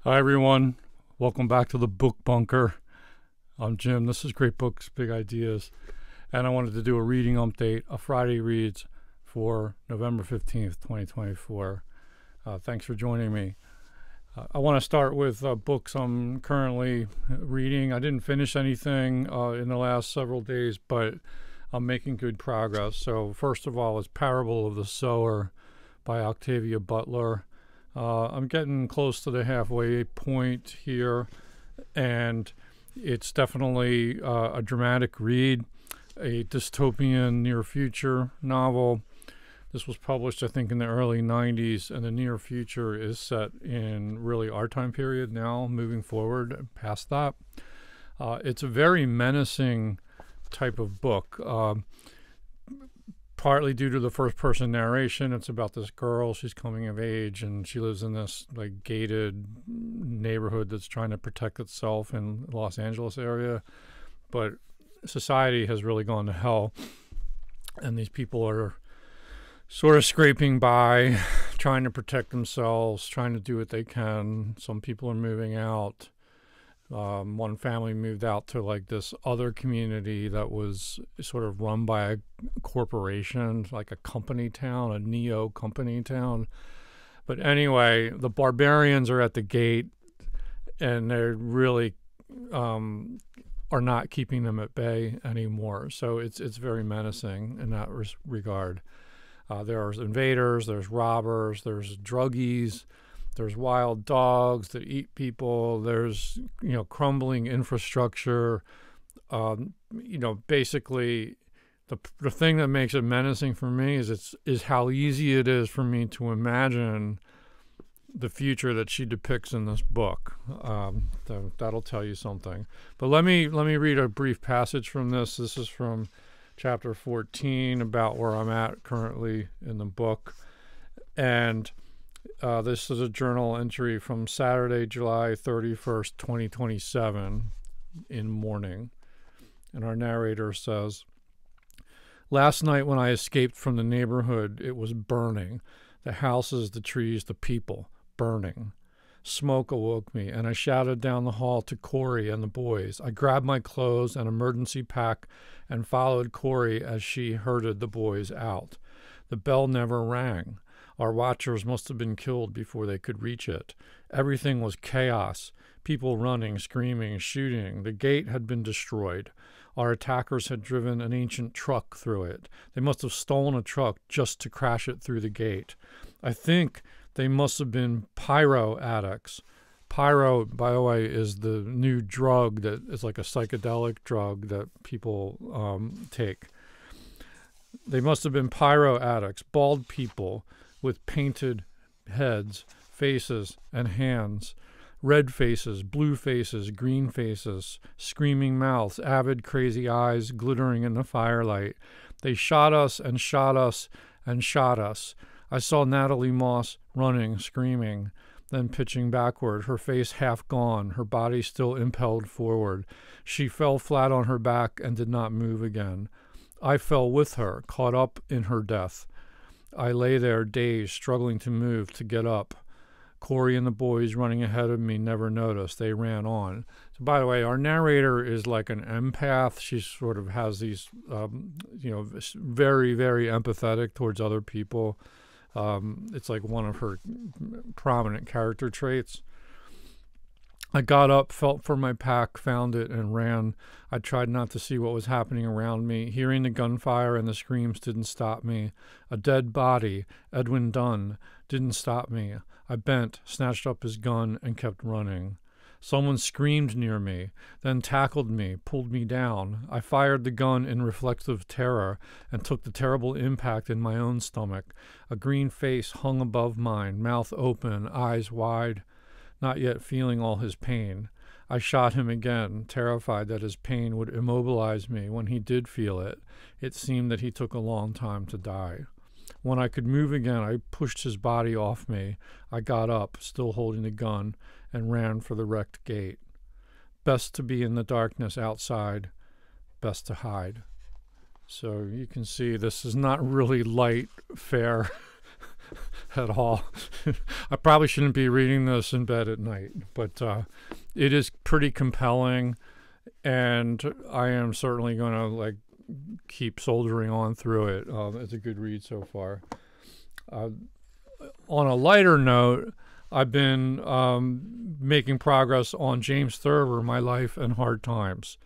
Hi everyone, welcome back to the Book Bunker. I'm Jim. This is Great Books, Big Ideas, and I wanted to do a reading update, a Friday Reads for November 15th, 2024. Thanks for joining me. I want to start with books I'm currently reading. I didn't finish anything in the last several days, but I'm making good progress. So first of all is Parable of the Sower by Octavia Butler. I'm getting close to the halfway point here, and it's definitely a dramatic read, a dystopian near future novel. This was published, I think, in the early 90s, and the near future is set in really our time period now, moving forward past that. It's a very menacing type of book. Partly due to the first-person narration. It's about this girl. She's coming of age, and she lives in this like gated neighborhood that's trying to protect itself in the Los Angeles area. But society has really gone to hell, and these people are sort of scraping by, trying to protect themselves, trying to do what they can. Some people are moving out. One family moved out to like this other community that was sort of run by a corporation, like a company town, a neo company town. But anyway, the barbarians are at the gate, and they really are not keeping them at bay anymore. So it's very menacing in that regard. There's invaders, there's robbers, there's druggies. There's wild dogs that eat people. There's, crumbling infrastructure. Basically, the thing that makes it menacing for me is how easy it is for me to imagine the future that she depicts in this book. That'll tell you something. But let me read a brief passage from this. This is from chapter 14, about where I'm at currently in the book, and this is a journal entry from Saturday, July 31st, 2027, in morning. And our narrator says, "Last night when I escaped from the neighborhood, it was burning. The houses, the trees, the people, burning. Smoke awoke me, and I shouted down the hall to Corey and the boys. I grabbed my clothes and emergency pack and followed Corey as she herded the boys out. The bell never rang. Our watchers must have been killed before they could reach it. Everything was chaos. People running, screaming, shooting. The gate had been destroyed. Our attackers had driven an ancient truck through it. They must have stolen a truck just to crash it through the gate. I think they must have been pyro addicts. Pyro, by the way, is the new drug that is like a psychedelic drug that people take. They must have been pyro addicts, bald people with painted heads, faces, and hands, red faces, blue faces, green faces, screaming mouths, avid, crazy eyes glittering in the firelight. They shot us and shot us and shot us. I saw Natalie Moss running, screaming, then pitching backward, her face half gone, her body still impelled forward. She fell flat on her back and did not move again. I fell with her, caught up in her death. I lay there, dazed, struggling to move, to get up. Corey and the boys running ahead of me never noticed. They ran on." So, by the way, our narrator is like an empath. She sort of has these, very, very empathetic towards other people. It's like one of her prominent character traits. I got up, felt for my pack, found it, and ran. I tried not to see what was happening around me. Hearing the gunfire and the screams didn't stop me. A dead body, Edwin Dunn, didn't stop me. I bent, snatched up his gun, and kept running. Someone screamed near me, then tackled me, pulled me down. I fired the gun in reflective terror and took the terrible impact in my own stomach. A green face hung above mine, mouth open, eyes wide, not yet feeling all his pain. I shot him again, terrified that his pain would immobilize me when he did feel it. It seemed that he took a long time to die. When I could move again, I pushed his body off me. I got up, still holding the gun, and ran for the wrecked gate. Best to be in the darkness outside, best to hide. So you can see this is not really light fare at all. I probably shouldn't be reading this in bed at night, but it is pretty compelling, and I am certainly going to like keep soldiering on through it. It's a good read so far. On a lighter note, I've been making progress on James Thurber, My Life and Hard Times.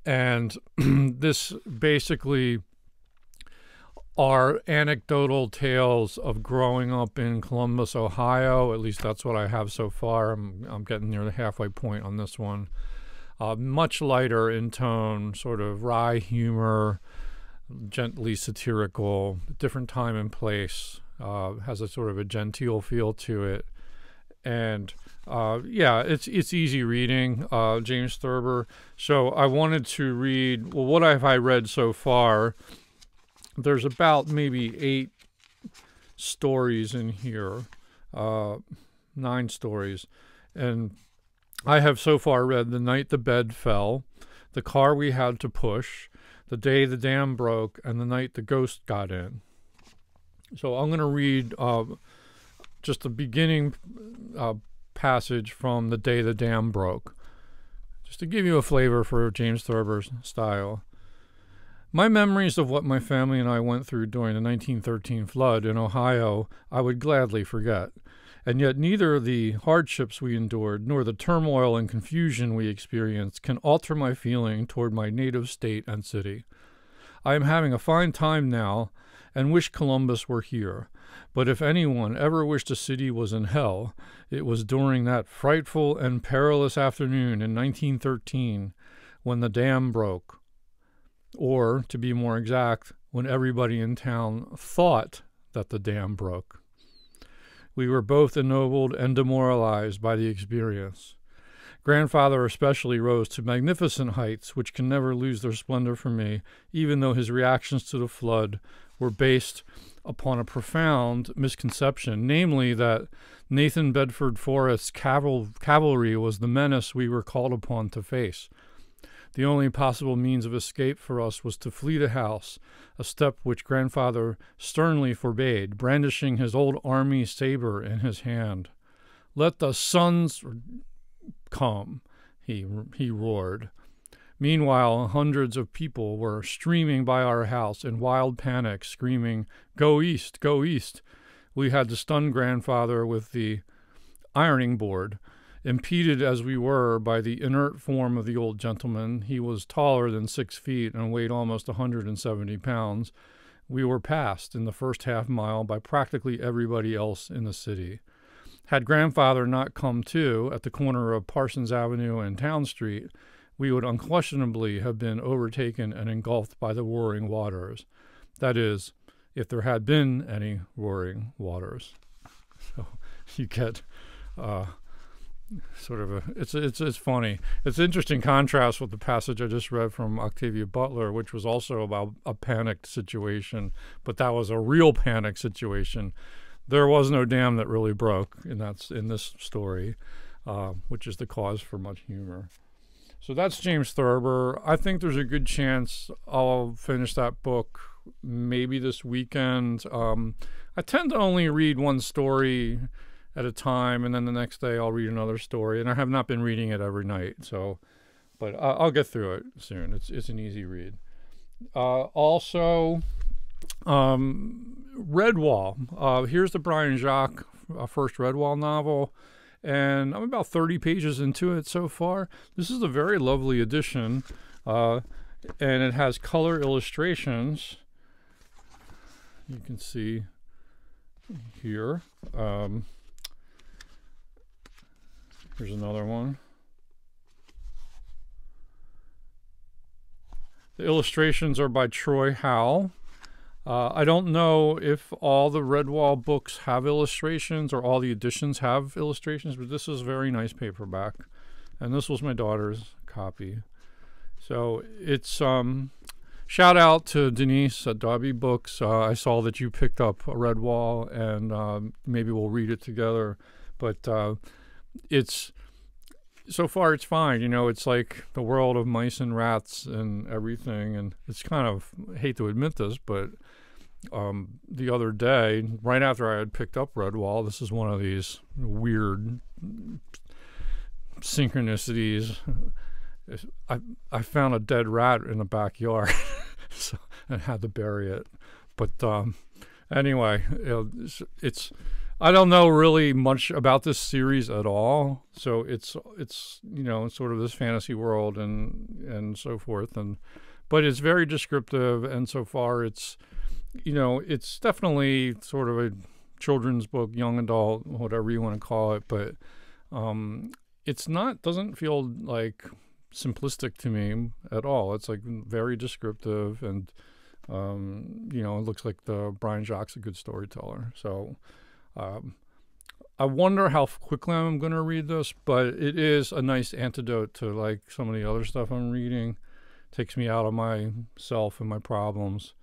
And this basically are anecdotal tales of growing up in Columbus, Ohio. At least that's what I have so far. I'm getting near the halfway point on this one. Much lighter in tone, sort of wry humor, gently satirical, different time and place, has a sort of a genteel feel to it. And yeah, it's easy reading, James Thurber. So I wanted to read, well, what have I read so far? There's about maybe 8 stories in here, 9 stories. And I have so far read The Night the Bed Fell, The Car We Had to Push, The Day the Dam Broke, and The Night the Ghost Got In. So I'm going to read just the beginning passage from The Day the Dam Broke, just to give you a flavor for James Thurber's style. My memories of what my family and I went through during the 1913 flood in Ohio I would gladly forget, and yet neither the hardships we endured nor the turmoil and confusion we experienced can alter my feeling toward my native state and city. I am having a fine time now, and wish Columbus were here. But if anyone ever wished a city was in hell, it was during that frightful and perilous afternoon in 1913 when the dam broke. Or, to be more exact, when everybody in town thought that the dam broke. We were both ennobled and demoralized by the experience. Grandfather especially rose to magnificent heights which can never lose their splendor for me, even though his reactions to the flood were based upon a profound misconception, namely that Nathan Bedford Forrest's cavalry was the menace we were called upon to face. The only possible means of escape for us was to flee the house, a step which Grandfather sternly forbade, brandishing his old army saber in his hand. "Let the sons come," he roared. Meanwhile, hundreds of people were streaming by our house in wild panic, screaming, "Go east, go east." We had to stun Grandfather with the ironing board. Impeded as we were by the inert form of the old gentleman, he was taller than 6 feet and weighed almost 170 pounds. We were passed in the first half mile by practically everybody else in the city. Had Grandfather not come to at the corner of Parsons Avenue and Town Street, we would unquestionably have been overtaken and engulfed by the roaring waters. That is, if there had been any roaring waters. So you get sort of it's funny. It's an interesting contrast with the passage I just read from Octavia Butler, which was also about a panicked situation, but that was a real panic situation. There was no dam that really broke in this story, which is the cause for much humor. So that's James Thurber. I think there's a good chance I'll finish that book maybe this weekend. I tend to only read one story at a time, and then the next day I'll read another story. And I have not been reading it every night, but I'll get through it soon. It's an easy read. Also, Redwall. Here's the Brian Jacques first Redwall novel. And I'm about 30 pages into it so far. This is a very lovely edition, and it has color illustrations. You can see here. Here's another one. The illustrations are by Troy Howe. I don't know if all the Redwall books have illustrations or all the editions have illustrations, but this is a very nice paperback. And this was my daughter's copy. So it's shout out to Denise at Dobby Books. I saw that you picked up a Redwall, and maybe we'll read it together. But it's so far it's fine. You know, it's like the world of mice and rats and everything, and it's kind of, I hate to admit this, but the other day, right after I had picked up Redwall. This is one of these weird synchronicities. I found a dead rat in the backyard, so, and had to bury it. But anyway, it's I don't know really much about this series at all. So it's sort of this fantasy world and so forth, but it's very descriptive, and so far it's definitely sort of a children's book, young adult, whatever you want to call it, but it's doesn't feel like simplistic to me at all. It's like very descriptive, and it looks like Brian Jacques a good storyteller. So I wonder how quickly I'm going to read this, but it is a nice antidote to like some of the other stuff I'm reading. Takes me out of myself and my problems.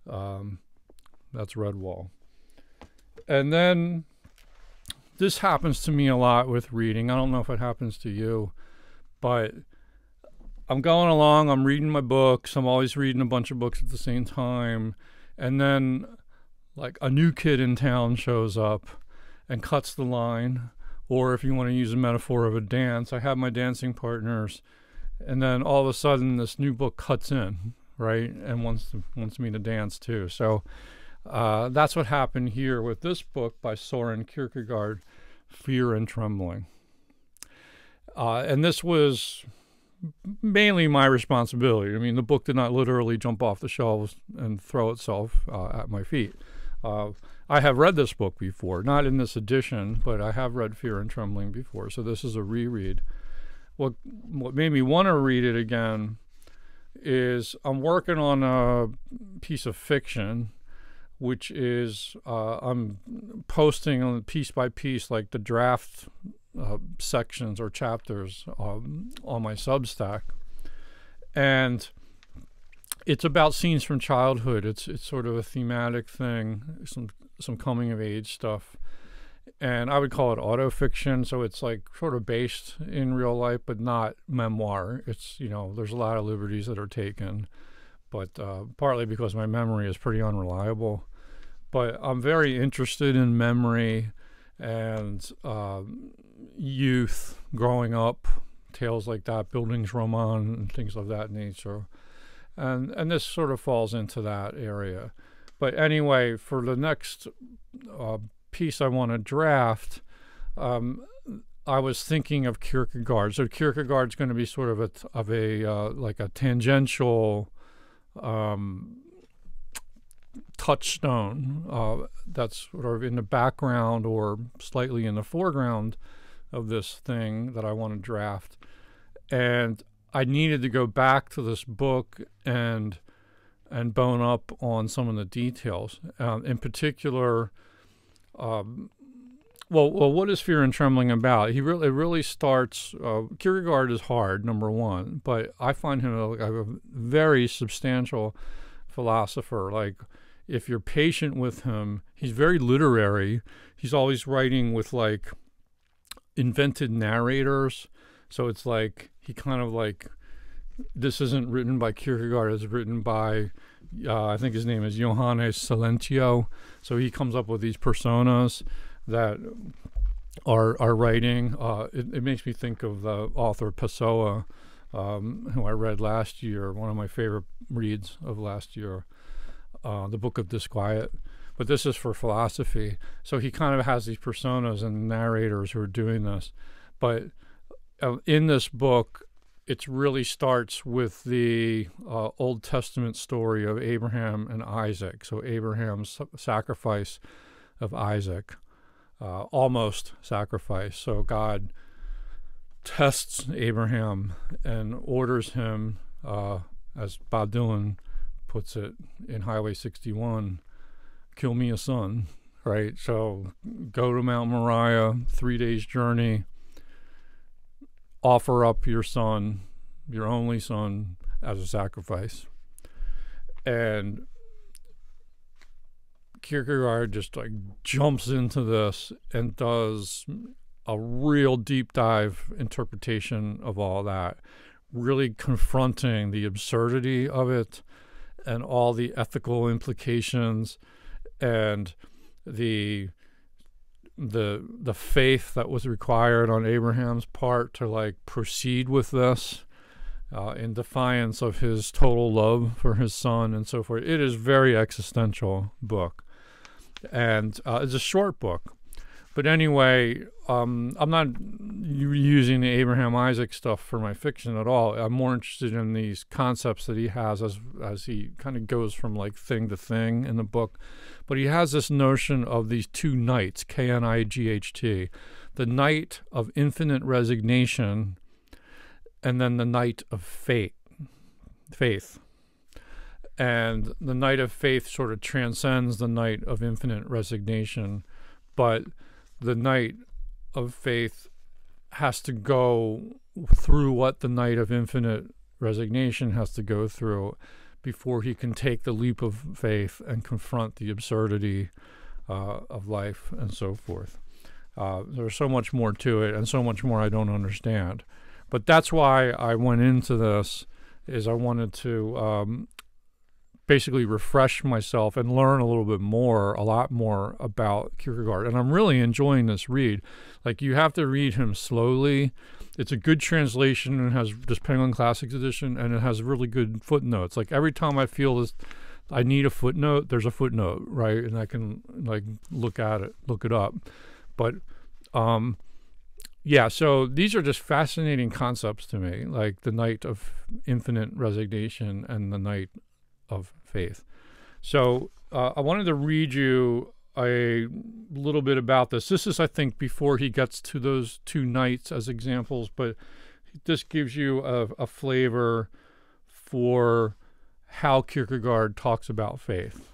That's Redwall. And then this happens to me a lot with reading. I don't know if it happens to you, but I'm going along, I'm reading my books, I'm always reading a bunch of books at the same time, and then like a new kid in town shows up and cuts the line, or if you want to use a metaphor of a dance, I have my dancing partners, and then all of a sudden this new book cuts in, right, and wants me to dance too. So that's what happened here with this book by Søren Kierkegaard, Fear and Trembling. And this was mainly my responsibility. I mean, the book did not literally jump off the shelves and throw itself at my feet. I have read this book before, not in this edition, but I have read Fear and Trembling before, so this is a reread. What made me want to read it again is I'm working on a piece of fiction, which is I'm posting on piece by piece, like the draft sections or chapters on my Substack, and it's about scenes from childhood. It's sort of a thematic thing, some coming of age stuff, and I would call it autofiction. So it's like sort of based in real life, but not memoir. It's there's a lot of liberties that are taken, but partly because my memory is pretty unreliable. But I'm very interested in memory and youth, growing up, tales like that, Bildungsroman and things of that nature. And this sort of falls into that area. But anyway, for the next piece I want to draft, I was thinking of Kierkegaard. So Kierkegaard's going to be sort of like a tangential touchstone that's sort of in the background or slightly in the foreground of this thing that I want to draft. And I needed to go back to this book and bone up on some of the details. In particular, what is Fear and Trembling about? It really starts. Kierkegaard is hard, number one, but I find him a very substantial philosopher. Like, if you're patient with him, he's very literary. He's always writing with like invented narrators. So it's like he kind of like, this isn't written by Kierkegaard, it's written by, I think his name is Johannes Silentio. So he comes up with these personas that are writing. It makes me think of the author Pessoa, who I read last year, one of my favorite reads of last year, the Book of Disquiet. But this is for philosophy. So he kind of has these personas and narrators who are doing this. But in this book, it really starts with the Old Testament story of Abraham and Isaac. So Abraham's sacrifice of Isaac, almost sacrifice. So God tests Abraham and orders him, as Bob Dylan puts it in Highway 61, kill me a son, right? So go to Mount Moriah, 3 days journey, offer up your son, your only son, as a sacrifice. And Kierkegaard just like jumps into this and does a real deep dive interpretation of all that, really confronting the absurdity of it and all the ethical implications and the faith that was required on Abraham's part to like proceed with this in defiance of his total love for his son and so forth. It is a very existential book, and it's a short book. But anyway, I'm not using the Abraham Isaac stuff for my fiction at all. I'm more interested in these concepts that he has as he kind of goes from like thing to thing in the book. But he has this notion of these two nights, K-N-I-G-H-T, the night of infinite resignation and then the night of faith. And the night of faith sort of transcends the night of infinite resignation, but the night of faith has to go through what the night of infinite resignation has to go through before he can take the leap of faith and confront the absurdity of life and so forth. There's so much more to it and so much more I don't understand. But that's why I went into this, is I wanted to basically refresh myself and learn a lot more about Kierkegaard. And I'm really enjoying this read. Like, you have to read him slowly. It's a good translation and has this Penguin Classics edition, and it has really good footnotes. Like, every time I feel this, I need a footnote, there's a footnote, right? And I can like look it up. But yeah, so these are just fascinating concepts to me, like the night of infinite resignation and the night of faith. So I wanted to read you a little bit about this. This is, I think, before he gets to those two nights as examples, but this gives you a flavor for how Kierkegaard talks about faith.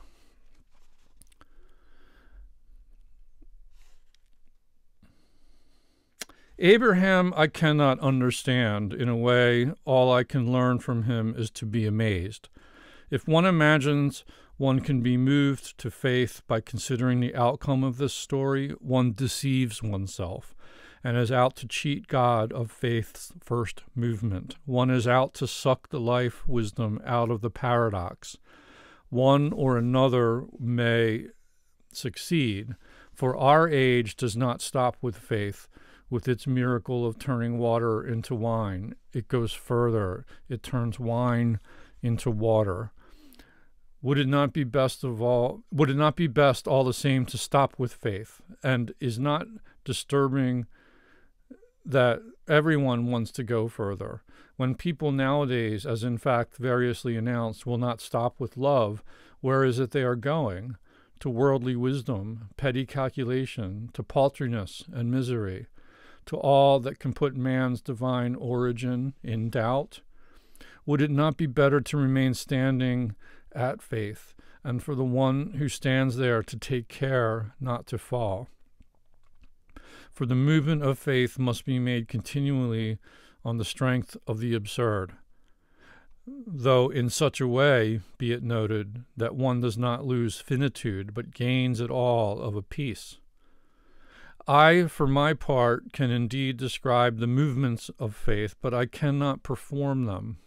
Abraham I cannot understand. In a way, all I can learn from him is to be amazed. If one imagines one can be moved to faith by considering the outcome of this story, one deceives oneself and is out to cheat God of faith's first movement. One is out to suck the life wisdom out of the paradox. One or another may succeed, for our age does not stop with faith, with its miracle of turning water into wine. It goes further. It turns wine into water. Would it not be best all the same to stop with faith? And is not disturbing that everyone wants to go further. When people nowadays, as in fact variously announced, will not stop with love, where is it they are going? To worldly wisdom, petty calculation, to paltriness and misery, to all that can put man's divine origin in doubt? Would it not be better to remain standing at faith, and for the one who stands there to take care not to fall? For the movement of faith must be made continually on the strength of the absurd, though in such a way, be it noted, that one does not lose finitude, but gains it all of a piece. I, for my part, can indeed describe the movements of faith, but I cannot perform them.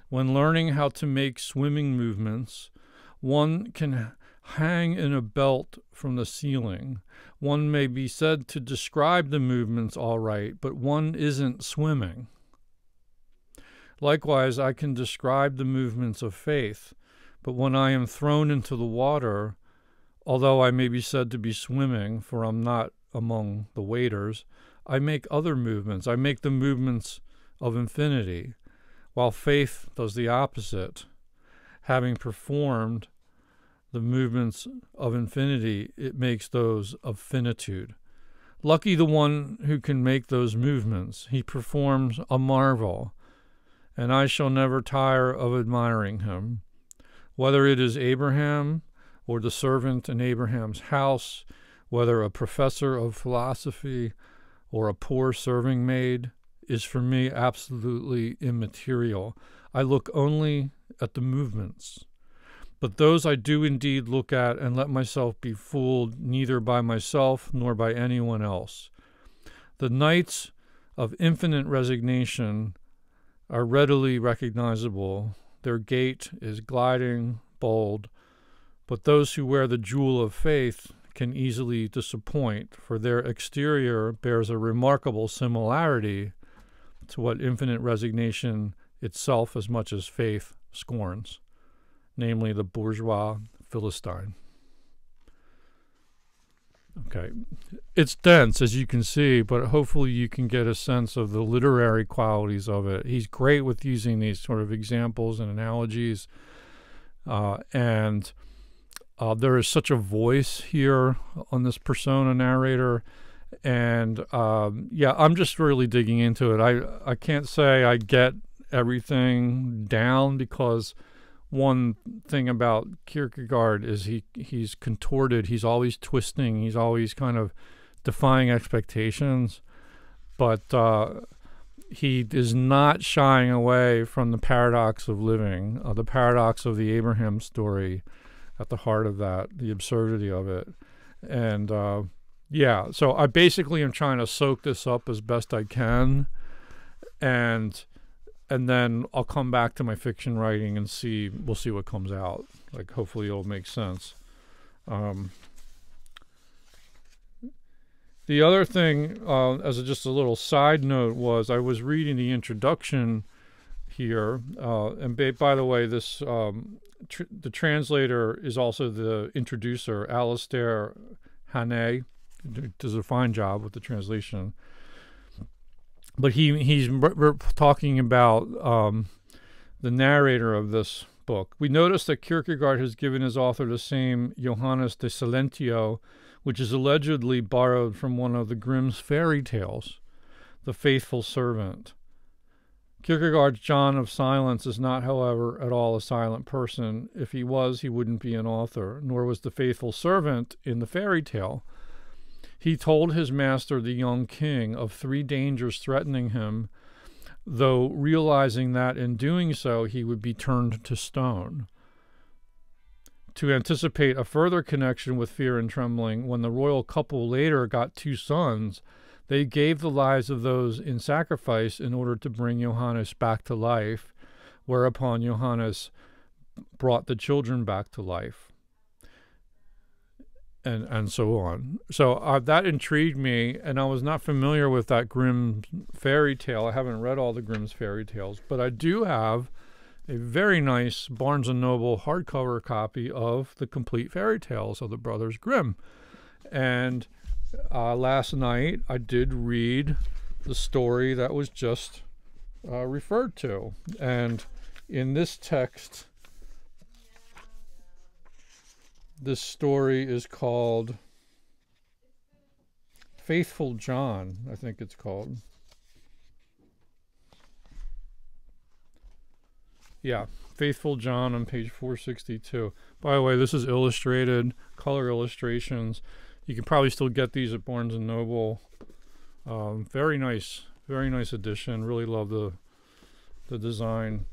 When learning how to make swimming movements, one can hang in a belt from the ceiling. One may be said to describe the movements all right, but one isn't swimming. Likewise, I can describe the movements of faith, but when I am thrown into the water, although I may be said to be swimming, for I'm not among the waders, I make other movements. I make the movements of infinity, while faith does the opposite. Having performed the movements of infinity, it makes those of finitude. Lucky the one who can make those movements. He performs a marvel, and I shall never tire of admiring him. Whether it is Abraham, or the servant in Abraham's house, whether a professor of philosophy or a poor serving maid, is for me absolutely immaterial. I look only at the movements. But those I do indeed look at and let myself be fooled neither by myself nor by anyone else. The nights of infinite resignation are readily recognizable, their gait is gliding, bold, but those who wear the jewel of faith can easily disappoint, for their exterior bears a remarkable similarity to what infinite resignation itself as much as faith scorns, namely the bourgeois Philistine. Okay, it's dense, as you can see, but hopefully you can get a sense of the literary qualities of it. He's great with using these sort of examples and analogies, and there is such a voice here on this persona narrator, and yeah, I'm just really digging into it. I can't say I get everything down, because one thing about Kierkegaard is he's contorted, he's always twisting, he's always kind of defying expectations, but he is not shying away from the paradox of living, the paradox of the Abraham story at the heart of that, the absurdity of it. And yeah, so I basically am trying to soak this up as best I can, and then I'll come back to my fiction writing and we'll see what comes out. Like, hopefully it'll make sense. The other thing, as just a little side note, was I was reading the introduction here, and by the way, this the translator is also the introducer, Alistair Hannay, does a fine job with the translation. But he's talking about the narrator of this book. We notice that Kierkegaard has given his author the same Johannes de Silentio, which is allegedly borrowed from one of the Grimm's fairy tales, The Faithful Servant. Kierkegaard's John of Silence is not, however, at all a silent person. If he was, he wouldn't be an author, nor was the faithful servant in the fairy tale. He told his master, the young king, of 3 dangers threatening him, though realizing that in doing so he would be turned to stone. To anticipate a further connection with fear and trembling, when the royal couple later got 2 sons, they gave the lives of those in sacrifice in order to bring Johannes back to life, whereupon Johannes brought the children back to life. And so on. So that intrigued me, and I was not familiar with that Grimm fairy tale. I haven't read all the Grimm's fairy tales, but I do have a very nice Barnes & Noble hardcover copy of the complete fairy tales of the Brothers Grimm. And last night I did read the story that was just referred to. And in this text, this story is called Faithful John, I think it's called. Yeah, Faithful John on page 462. By the way, this is illustrated, color illustrations. You can probably still get these at Barnes & Noble. Very nice edition. Really love the design.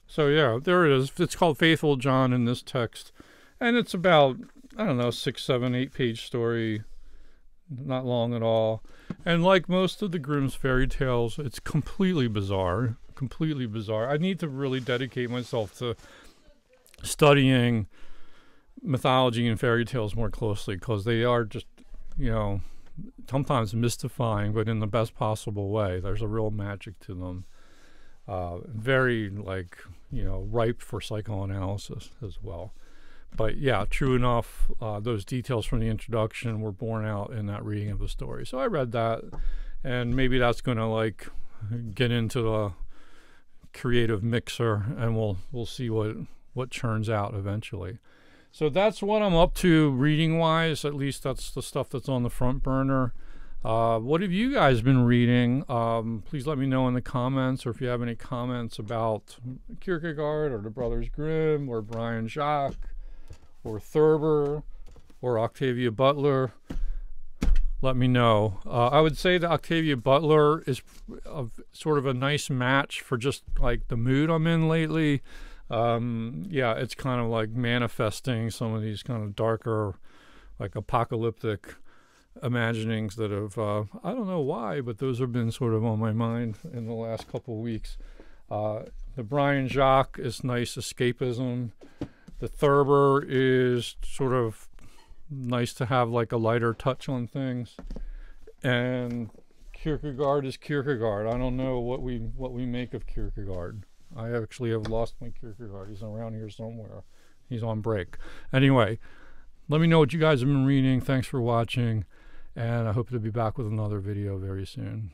So yeah, there it is. It's called Faithful John in this text. And it's about, I don't know, 6, 7, 8 page story. Not long at all. And like most of the Grimm's fairy tales, it's completely bizarre. Completely bizarre. I need to really dedicate myself to studying mythology and fairy tales more closely, because they are just, sometimes mystifying, but in the best possible way. There's a real magic to them. Very, ripe for psychoanalysis as well. But yeah, true enough, those details from the introduction were borne out in that reading of the story. So I read that, and maybe that's going to get into the creative mixer, and we'll see what churns out eventually. So that's what I'm up to reading wise. At least that's the stuff that's on the front burner. What have you guys been reading? Please let me know in the comments, or if you have any comments about Kierkegaard or the Brothers Grimm or Brian Jacques or Thurber or Octavia Butler. Let me know. I would say that Octavia Butler is sort of a nice match for just the mood I'm in lately. Yeah, it's kind of manifesting some of these kind of darker, apocalyptic imaginings that have, I don't know why, but those have been sort of on my mind in the last couple of weeks. The Brian Jacques is nice escapism. The Thurber is sort of nice to have like a lighter touch on things. And Kierkegaard is Kierkegaard. I don't know what we make of Kierkegaard. I actually have lost my Kierkegaard. He's around here somewhere. He's on break. Anyway, let me know what you guys have been reading. Thanks for watching, and I hope to be back with another video very soon.